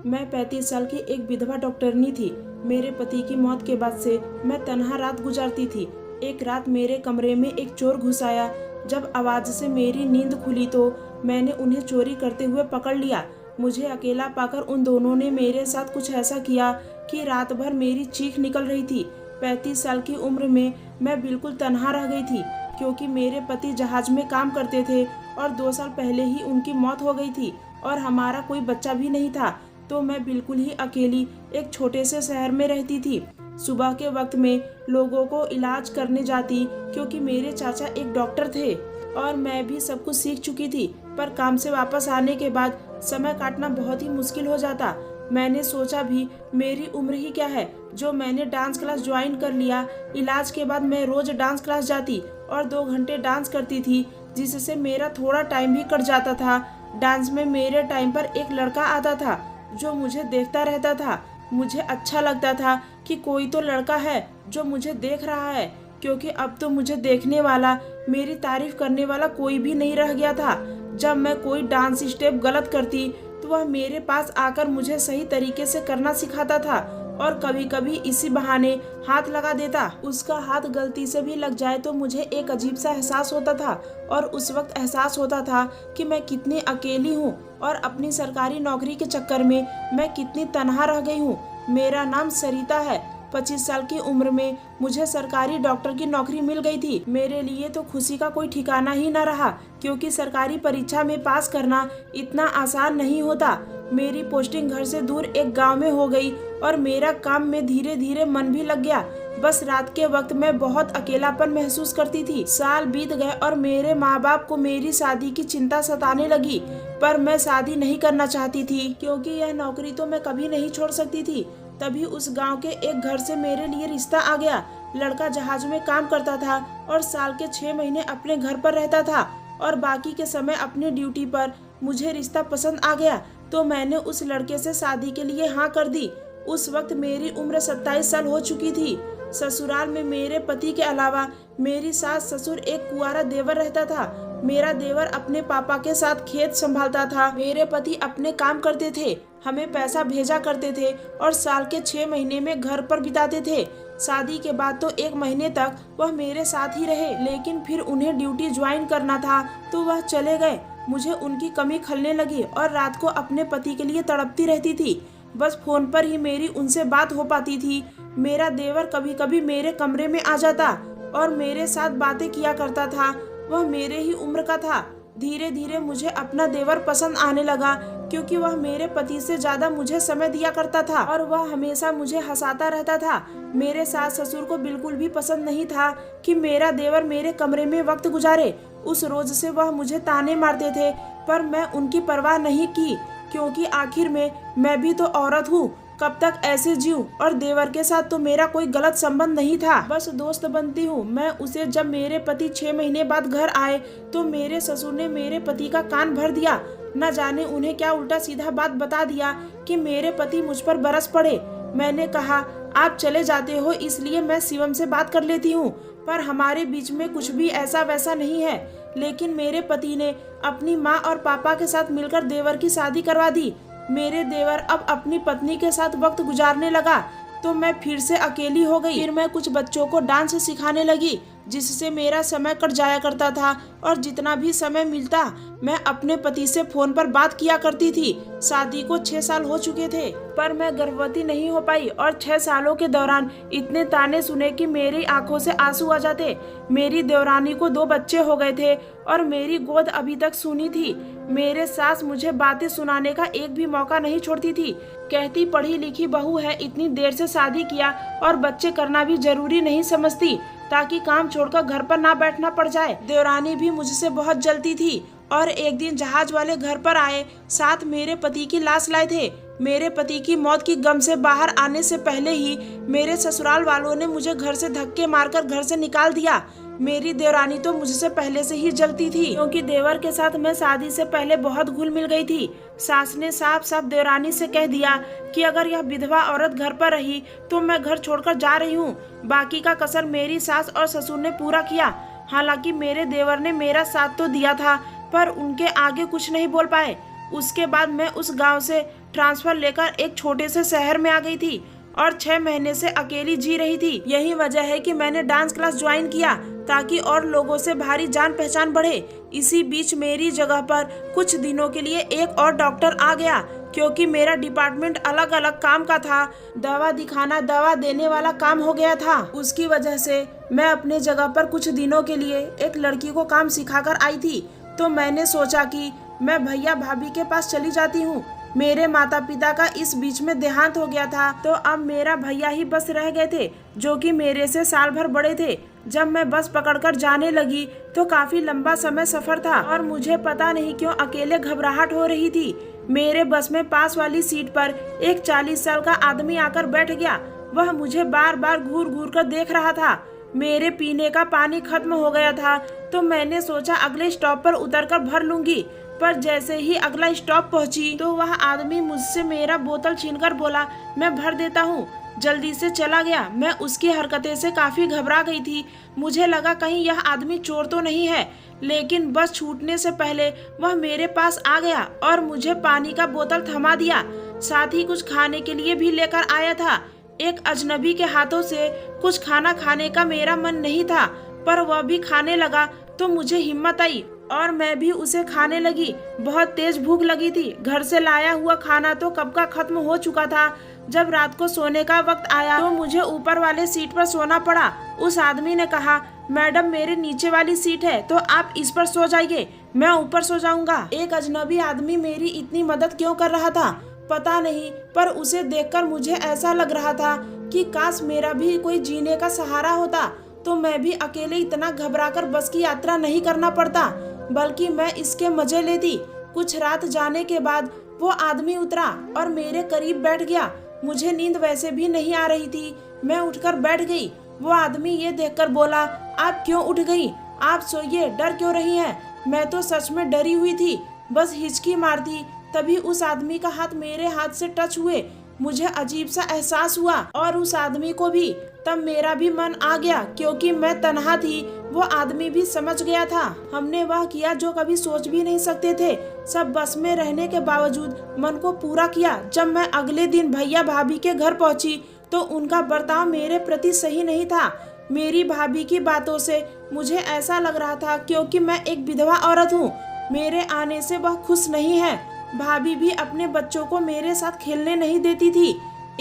मैं 35 साल की एक विधवा डॉक्टरनी थी। मेरे पति की मौत के बाद से मैं तन्हा रात गुजारती थी। एक रात मेरे कमरे में एक चोर घुस आया। जब आवाज़ से मेरी नींद खुली तो मैंने उन्हें चोरी करते हुए पकड़ लिया। मुझे अकेला पाकर उन दोनों ने मेरे साथ कुछ ऐसा किया कि रात भर मेरी चीख निकल रही थी। 35 साल की उम्र में मैं बिल्कुल तन्हा रह गई थी, क्योंकि मेरे पति जहाज में काम करते थे और 2 साल पहले ही उनकी मौत हो गई थी और हमारा कोई बच्चा भी नहीं था। तो मैं बिल्कुल ही अकेली एक छोटे से शहर में रहती थी। सुबह के वक्त में लोगों को इलाज करने जाती, क्योंकि मेरे चाचा एक डॉक्टर थे और मैं भी सब कुछ सीख चुकी थी। पर काम से वापस आने के बाद समय काटना बहुत ही मुश्किल हो जाता। मैंने सोचा भी मेरी उम्र ही क्या है जो मैंने डांस क्लास ज्वाइन कर लिया। इलाज के बाद मैं रोज डांस क्लास जाती और 2 घंटे डांस करती थी, जिससे मेरा थोड़ा टाइम भी कट जाता था। डांस में मेरे टाइम पर एक लड़का आता था जो मुझे देखता रहता था। मुझे अच्छा लगता था कि कोई तो लड़का है जो मुझे देख रहा है, क्योंकि अब तो मुझे देखने वाला, मेरी तारीफ करने वाला कोई भी नहीं रह गया था। जब मैं कोई डांस स्टेप गलत करती तो वह मेरे पास आकर मुझे सही तरीके से करना सिखाता था और कभी कभी इसी बहाने हाथ लगा देता। उसका हाथ गलती से भी लग जाए तो मुझे एक अजीब सा एहसास होता था और उस वक्त एहसास होता था कि मैं कितनी अकेली हूँ और अपनी सरकारी नौकरी के चक्कर में मैं कितनी तनहा रह गई हूँ। मेरा नाम सरिता है। 25 साल की उम्र में मुझे सरकारी डॉक्टर की नौकरी मिल गई थी। मेरे लिए तो खुशी का कोई ठिकाना ही न रहा, क्योंकि सरकारी परीक्षा में पास करना इतना आसान नहीं होता। मेरी पोस्टिंग घर से दूर एक गांव में हो गई और मेरा काम में धीरे धीरे मन भी लग गया। बस रात के वक्त मैं बहुत अकेलापन महसूस करती थी। साल बीत गए और मेरे माँ बाप को मेरी शादी की चिंता सताने लगी, पर मैं शादी नहीं करना चाहती थी, क्योंकि यह नौकरी तो मैं कभी नहीं छोड़ सकती थी। तभी उस गांव के एक घर से मेरे लिए रिश्ता आ गया। लड़का जहाज में काम करता था और साल के 6 महीने अपने घर पर रहता था और बाकी के समय अपनी ड्यूटी पर। मुझे रिश्ता पसंद आ गया तो मैंने उस लड़के से शादी के लिए हाँ कर दी। उस वक्त मेरी उम्र 27 साल हो चुकी थी। ससुराल में मेरे पति के अलावा मेरी सास, ससुर, एक कुंवारा देवर रहता था। मेरा देवर अपने पापा के साथ खेत संभालता था। मेरे पति अपने काम करते थे, हमें पैसा भेजा करते थे और साल के 6 महीने में घर पर बिताते थे। शादी के बाद तो 1 महीने तक वह मेरे साथ ही रहे, लेकिन फिर उन्हें ड्यूटी ज्वाइन करना था तो वह चले गए। मुझे उनकी कमी खलने लगी और रात को अपने पति के लिए तड़पती रहती थी। बस फोन पर ही मेरी उनसे बात हो पाती थी। मेरा देवर कभी कभी मेरे कमरे में आ जाता और मेरे साथ बातें किया करता था। वह मेरे ही उम्र का था। धीरे धीरे मुझे अपना देवर पसंद आने लगा, क्योंकि वह मेरे पति से ज्यादा मुझे समय दिया करता था और वह हमेशा मुझे हंसाता रहता था। मेरे सास ससुर को बिल्कुल भी पसंद नहीं था कि मेरा देवर मेरे कमरे में वक्त गुजारे। उस रोज से वह मुझे ताने मारते थे, पर मैं उनकी परवाह नहीं की, क्योंकि आखिर में मैं भी तो औरत हूँ। कब तक ऐसे जीऊं? और देवर के साथ तो मेरा कोई गलत संबंध नहीं था, बस दोस्त बनती हूँ मैं उसे। जब मेरे पति 6 महीने बाद घर आए तो मेरे ससुर ने मेरे पति का कान भर दिया। न जाने उन्हें क्या उल्टा सीधा बात बता दिया कि मेरे पति मुझ पर बरस पड़े। मैंने कहा, आप चले जाते हो इसलिए मैं शिवम से बात कर लेती हूँ, पर हमारे बीच में कुछ भी ऐसा वैसा नहीं है। लेकिन मेरे पति ने अपनी माँ और पापा के साथ मिलकर देवर की शादी करवा दी। मेरे देवर अब अपनी पत्नी के साथ वक्त गुजारने लगा तो मैं फिर से अकेली हो गई। फिर मैं कुछ बच्चों को डांस सिखाने लगी, जिससे मेरा समय कट जाया करता था और जितना भी समय मिलता मैं अपने पति से फोन पर बात किया करती थी। शादी को 6 साल हो चुके थे, पर मैं गर्भवती नहीं हो पाई और 6 सालों के दौरान इतने ताने सुने कि मेरी आंखों से आंसू आ जाते। मेरी देवरानी को 2 बच्चे हो गए थे और मेरी गोद अभी तक सूनी थी। मेरे सास मुझे बातें सुनाने का एक भी मौका नहीं छोड़ती थी। कहती, पढ़ी लिखी बहू है, इतनी देर से शादी किया और बच्चे करना भी जरूरी नहीं समझती, ताकि काम छोड़कर घर पर ना बैठना पड़ जाए। देवरानी भी मुझसे बहुत जलती थी और एक दिन जहाज वाले घर पर आए, साथ मेरे पति की लाश लाए थे। मेरे पति की मौत की गम से बाहर आने से पहले ही मेरे ससुराल वालों ने मुझे घर से धक्के मारकर घर से निकाल दिया। मेरी देवरानी तो मुझसे पहले से ही जलती थी, क्योंकि देवर के साथ मैं शादी से पहले बहुत घुल मिल गई थी। सास ने साफ साफ देवरानी से कह दिया कि अगर यह विधवा औरत घर पर रही तो मैं घर छोड़कर जा रही हूँ। बाकी का कसर मेरी सास और ससुर ने पूरा किया। हालांकि मेरे देवर ने मेरा साथ तो दिया था, पर उनके आगे कुछ नहीं बोल पाए। उसके बाद मैं उस गांव से ट्रांसफर लेकर एक छोटे से शहर में आ गई थी और 6 महीने से अकेली जी रही थी। यही वजह है कि मैंने डांस क्लास ज्वाइन किया ताकि और लोगों से भारी जान पहचान बढ़े। इसी बीच मेरी जगह पर कुछ दिनों के लिए एक और डॉक्टर आ गया, क्योंकि मेरा डिपार्टमेंट अलग अलग काम का था। दवा दिखाना, दवा देने वाला काम हो गया था। उसकी वजह से मैं अपने जगह पर कुछ दिनों के लिए एक लड़की को काम सिखाकर आई थी। तो मैंने सोचा कि मैं भैया भाभी के पास चली जाती हूँ। मेरे माता पिता का इस बीच में देहांत हो गया था, तो अब मेरा भैया ही बस रह गए थे, जो कि मेरे से साल भर बड़े थे। जब मैं बस पकड़कर जाने लगी तो काफी लंबा समय सफर था और मुझे पता नहीं क्यों अकेले घबराहट हो रही थी। मेरे बस में पास वाली सीट पर एक 40 साल का आदमी आकर बैठ गया। वह मुझे बार बार घूर घूर कर देख रहा था। मेरे पीने का पानी खत्म हो गया था, तो मैंने सोचा अगले स्टॉप पर उतरकर भर लूंगी। पर जैसे ही अगला स्टॉप पहुंची तो वह आदमी मुझसे मेरा बोतल छीनकर बोला, मैं भर देता हूँ। जल्दी से चला गया। मैं उसकी हरकतें से काफी घबरा गई थी। मुझे लगा कहीं यह आदमी चोर तो नहीं है, लेकिन बस छूटने से पहले वह मेरे पास आ गया और मुझे पानी का बोतल थमा दिया। साथ ही कुछ खाने के लिए भी लेकर आया था। एक अजनबी के हाथों से कुछ खाना खाने का मेरा मन नहीं था, पर वह भी खाने लगा तो मुझे हिम्मत आई और मैं भी उसे खाने लगी। बहुत तेज भूख लगी थी। घर से लाया हुआ खाना तो कब का खत्म हो चुका था। जब रात को सोने का वक्त आया तो मुझे ऊपर वाले सीट पर सोना पड़ा। उस आदमी ने कहा, मैडम मेरे नीचे वाली सीट है तो आप इस पर सो जाइए, मैं ऊपर सो जाऊंगा। एक अजनबी आदमी मेरी इतनी मदद क्यों कर रहा था पता नहीं, पर उसे देखकर मुझे ऐसा लग रहा था कि काश मेरा भी कोई जीने का सहारा होता, तो मैं भी अकेले इतना घबराकर बस की यात्रा नहीं करना पड़ता, बल्कि मैं इसके मजे लेती। कुछ रात जाने के बाद वो आदमी उतरा और मेरे करीब बैठ गया। मुझे नींद वैसे भी नहीं आ रही थी। मैं उठकर बैठ गई। वो आदमी ये देखकर बोला, आप क्यों उठ गई? आप सोइए, डर क्यों रही हैं? मैं तो सच में डरी हुई थी, बस हिचकी मारती। तभी उस आदमी का हाथ मेरे हाथ से टच हुए। मुझे अजीब सा एहसास हुआ और उस आदमी को भी। तब मेरा भी मन आ गया, क्योंकि मैं तन्हा थी। वो आदमी भी समझ गया था। हमने वह किया जो कभी सोच भी नहीं सकते थे। सब बस में रहने के बावजूद मन को पूरा किया। जब मैं अगले दिन भैया भाभी के घर पहुंची तो उनका बर्ताव मेरे प्रति सही नहीं था। मेरी भाभी की बातों से मुझे ऐसा लग रहा था क्योंकि मैं एक विधवा औरत हूँ, मेरे आने से वह खुश नहीं है। भाभी भी अपने बच्चों को मेरे साथ खेलने नहीं देती थी।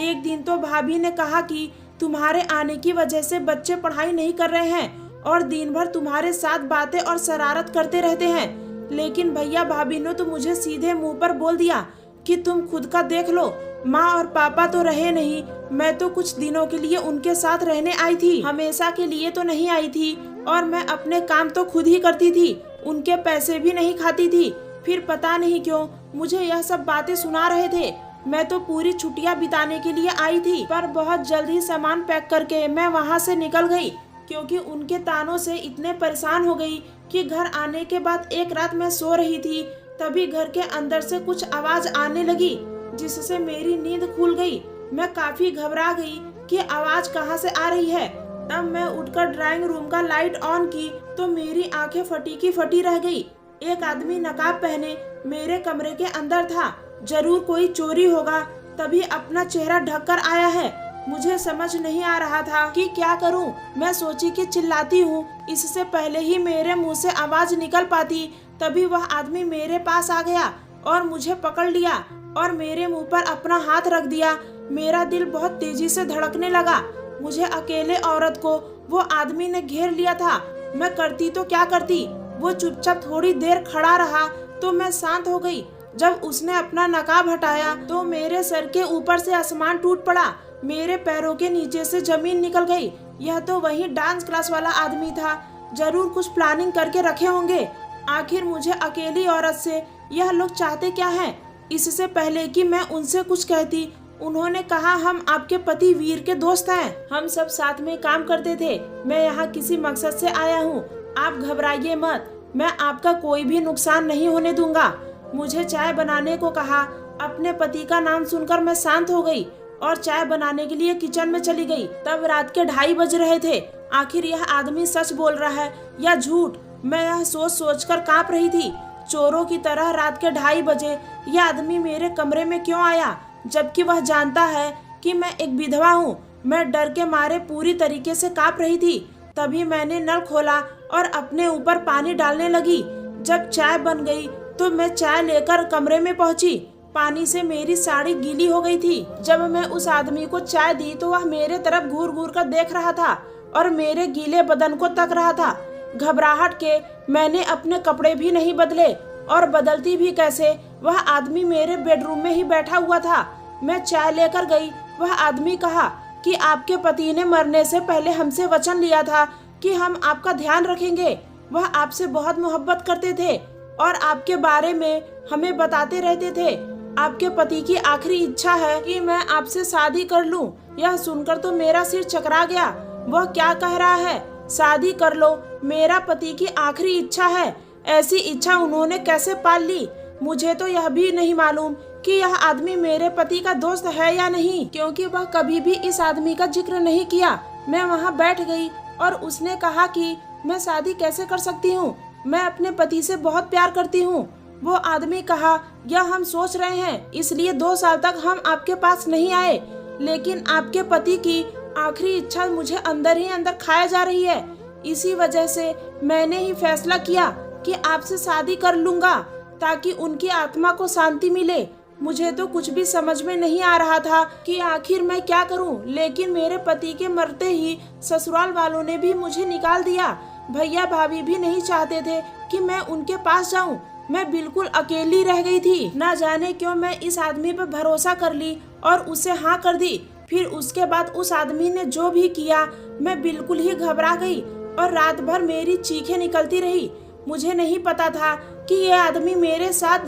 एक दिन तो भाभी ने कहा कि तुम्हारे आने की वजह से बच्चे पढ़ाई नहीं कर रहे हैं और दिन भर तुम्हारे साथ बातें और शरारत करते रहते हैं। लेकिन भैया भाभी ने तो मुझे सीधे मुंह पर बोल दिया कि तुम खुद का देख लो, माँ और पापा तो रहे नहीं, मैं तो कुछ दिनों के लिए उनके साथ रहने आई थी, हमेशा के लिए तो नहीं आई थी। और मैं अपने काम तो खुद ही करती थी, उनके पैसे भी नहीं खाती थी। फिर पता नहीं क्यों मुझे यह सब बातें सुना रहे थे। मैं तो पूरी छुट्टियां बिताने के लिए आई थी, पर बहुत जल्द ही सामान पैक करके मैं वहां से निकल गई, क्योंकि उनके तानों से इतने परेशान हो गई कि घर आने के बाद एक रात मैं सो रही थी, तभी घर के अंदर से कुछ आवाज आने लगी, जिससे मेरी नींद खुल गई। मैं काफी घबरा गई कि आवाज कहां से आ रही है। तब मैं उठकर ड्राइंग रूम का लाइट ऑन की तो मेरी आंखें फटी की फटी रह गई। एक आदमी नकाब पहने मेरे कमरे के अंदर था। जरूर कोई चोरी होगा, तभी अपना चेहरा ढककर आया है। मुझे समझ नहीं आ रहा था कि क्या करूं। मैं सोची कि चिल्लाती हूँ, इससे पहले ही मेरे मुंह से आवाज निकल पाती। तभी वह आदमी मेरे पास आ गया और मुझे पकड़ लिया और मेरे मुंह पर अपना हाथ रख दिया। मेरा दिल बहुत तेजी से धड़कने लगा। मुझे अकेले औरत को वो आदमी ने घेर लिया था। मैं करती तो क्या करती। वो चुपचाप थोड़ी देर खड़ा रहा तो मैं शांत हो गई। जब उसने अपना नकाब हटाया तो मेरे सर के ऊपर से आसमान टूट पड़ा, मेरे पैरों के नीचे से जमीन निकल गई। यह तो वही डांस क्लास वाला आदमी था। जरूर कुछ प्लानिंग करके रखे होंगे। आखिर मुझे अकेली औरत से यह लोग चाहते क्या हैं? इससे पहले कि मैं उनसे कुछ कहती, उन्होंने कहा, हम आपके पति वीर के दोस्त हैं, हम सब साथ में काम करते थे। मैं यहाँ किसी मकसद से आया हूँ, आप घबराइए मत, मैं आपका कोई भी नुकसान नहीं होने दूंगा। मुझे चाय बनाने को कहा। अपने पति का नाम सुनकर मैं शांत हो गई और चाय बनाने के लिए किचन में चली गई। तब रात के 2:30 बज रहे थे। आखिर यह आदमी सच बोल रहा है या झूठ? मैं यह सोच सोच कर कांप रही थी। चोरों की तरह रात के 2:30 बजे यह आदमी मेरे कमरे में क्यों आया, जबकि वह जानता है कि मैं एक विधवा हूँ। मैं डर के मारे पूरी तरीके से कांप रही थी। तभी मैंने नल खोला और अपने ऊपर पानी डालने लगी। जब चाय बन गई तो मैं चाय लेकर कमरे में पहुंची। पानी से मेरी साड़ी गीली हो गई थी। जब मैं उस आदमी को चाय दी तो वह मेरे तरफ घूर घूर कर देख रहा था और मेरे गीले बदन को तक रहा था। घबराहट के मैंने अपने कपड़े भी नहीं बदले, और बदलती भी कैसे, वह आदमी मेरे बेडरूम में ही बैठा हुआ था। मैं चाय लेकर गई। वह आदमी कहा कि आपके पति ने मरने से पहले हमसे वचन लिया था कि हम आपका ध्यान रखेंगे। वह आपसे बहुत मोहब्बत करते थे और आपके बारे में हमें बताते रहते थे। आपके पति की आखिरी इच्छा है कि मैं आपसे शादी कर लूं। यह सुनकर तो मेरा सिर चकरा गया। वह क्या कह रहा है, शादी कर लो? मेरा पति की आखिरी इच्छा है। ऐसी इच्छा उन्होंने कैसे पाल ली? मुझे तो यह भी नहीं मालूम कि यह आदमी मेरे पति का दोस्त है या नहीं, क्योंकि वह कभी भी इस आदमी का जिक्र नहीं किया। मैं वहां बैठ गई और उसने कहा कि मैं शादी कैसे कर सकती हूँ, मैं अपने पति से बहुत प्यार करती हूँ। वो आदमी कहा, यह हम सोच रहे हैं, इसलिए 2 साल तक हम आपके पास नहीं आए, लेकिन आपके पति की आखिरी इच्छा मुझे अंदर ही अंदर खाया जा रही है। इसी वजह से मैंने ही फैसला किया कि आपसे शादी कर लूंगा ताकि उनकी आत्मा को शांति मिले। मुझे तो कुछ भी समझ में नहीं आ रहा था कि आखिर मैं क्या करूं, लेकिन मेरे पति के मरते ही ससुराल वालों ने भी मुझे निकाल दिया। भैया भाभी भी नहीं चाहते थे कि मैं उनके पास जाऊं। मैं बिल्कुल अकेली रह गई थी। ना जाने क्यों मैं इस आदमी पर भरोसा कर ली और उसे हाँ कर दी। फिर उसके बाद उस आदमी ने जो भी किया, मैं बिल्कुल ही घबरा गई और रात भर मेरी चीखें निकलती रही। मुझे नहीं पता था कि यह आदमी मेरे साथ।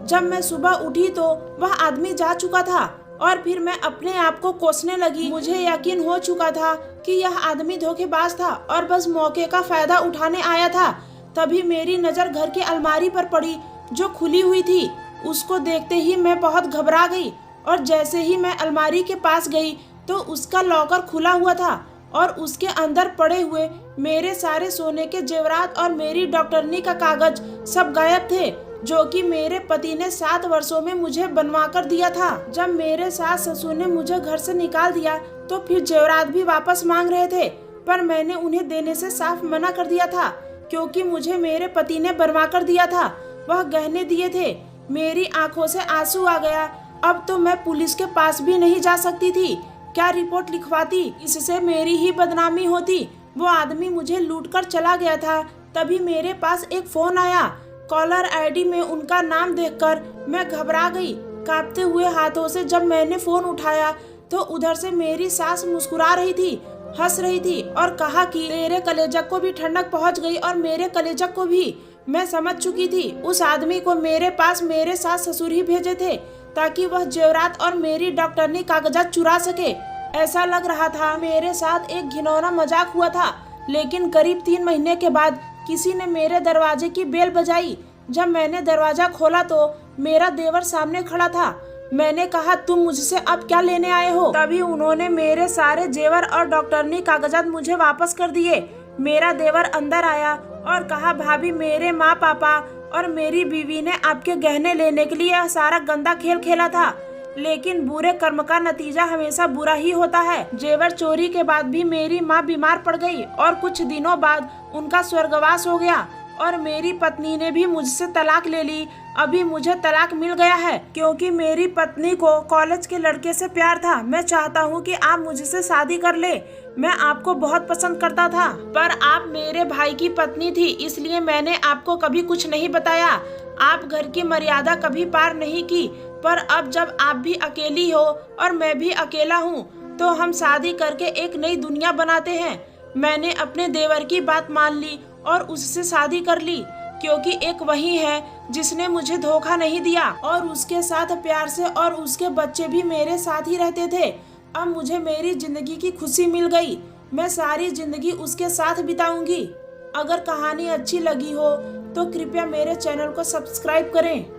जब मैं सुबह उठी तो वह आदमी जा चुका था और फिर मैं अपने आप को कोसने लगी। मुझे यकीन हो चुका था कि यह आदमी धोखेबाज था और बस मौके का फायदा उठाने आया था। तभी मेरी नज़र घर की अलमारी पर पड़ी जो खुली हुई थी। उसको देखते ही मैं बहुत घबरा गई और जैसे ही मैं अलमारी के पास गई तो उसका लॉकर खुला हुआ था और उसके अंदर पड़े हुए मेरे सारे सोने के जेवरात और मेरी डॉक्टरनी का कागज सब गायब थे, जो कि मेरे पति ने 7 वर्षों में मुझे बनवा कर दिया था। जब मेरे सास ससुर ने मुझे घर से निकाल दिया तो फिर जेवरात भी वापस मांग रहे थे, पर मैंने उन्हें देने से साफ मना कर दिया था, क्योंकि मुझे मेरे पति ने बनवा कर दिया था। वह गहने दिए थे। मेरी आंखों से आंसू आ गया। अब तो मैं पुलिस के पास भी नहीं जा सकती थी। क्या रिपोर्ट लिखवाती, इससे मेरी ही बदनामी होती। वो आदमी मुझे लूटकर चला गया था। तभी मेरे पास एक फोन आया। कॉलर आईडी में उनका नाम देखकर मैं घबरा गई। कांपते हुए हाथों से जब मैंने फोन उठाया तो उधर से मेरी सास मुस्कुरा रही थी, हंस रही थी और कहा कि तेरे कलेजक को भी ठंडक पहुंच गई और मेरे कलेजक को भी। मैं समझ चुकी थी उस आदमी को मेरे पास मेरे सास ससुर ही भेजे थे ताकि वह जेवरात और मेरी डॉक्टरनी कागजात चुरा सके। ऐसा लग रहा था मेरे साथ एक घिनौना मजाक हुआ था। लेकिन करीब 3 महीने के बाद किसी ने मेरे दरवाजे की बेल बजाई। जब मैंने दरवाजा खोला तो मेरा देवर सामने खड़ा था। मैंने कहा, तुम मुझसे अब क्या लेने आए हो? तभी उन्होंने मेरे सारे जेवर और डॉक्टरनी कागजात मुझे वापस कर दिए। मेरा देवर अंदर आया और कहा, भाभी, मेरे माँ पापा और मेरी बीवी ने आपके गहने लेने के लिए यह सारा गंदा खेल खेला था, लेकिन बुरे कर्म का नतीजा हमेशा बुरा ही होता है। जेवर चोरी के बाद भी मेरी माँ बीमार पड़ गई और कुछ दिनों बाद उनका स्वर्गवास हो गया और मेरी पत्नी ने भी मुझसे तलाक ले ली। अभी मुझे तलाक मिल गया है क्योंकि मेरी पत्नी को कॉलेज के लड़के से प्यार था। मैं चाहता हूँ कि आप मुझसे शादी कर ले। मैं आपको बहुत पसंद करता था, पर आप मेरे भाई की पत्नी थी, इसलिए मैंने आपको कभी कुछ नहीं बताया। आप घर की मर्यादा कभी पार नहीं की, पर अब जब आप भी अकेली हो और मैं भी अकेला हूँ तो हम शादी करके एक नई दुनिया बनाते हैं। मैंने अपने देवर की बात मान ली और उससे शादी कर ली, क्योंकि एक वही है जिसने मुझे धोखा नहीं दिया और उसके साथ प्यार से, और उसके बच्चे भी मेरे साथ ही रहते थे। अब मुझे मेरी जिंदगी की खुशी मिल गई। मैं सारी जिंदगी उसके साथ बिताऊंगी। अगर कहानी अच्छी लगी हो तो कृपया मेरे चैनल को सब्सक्राइब करें।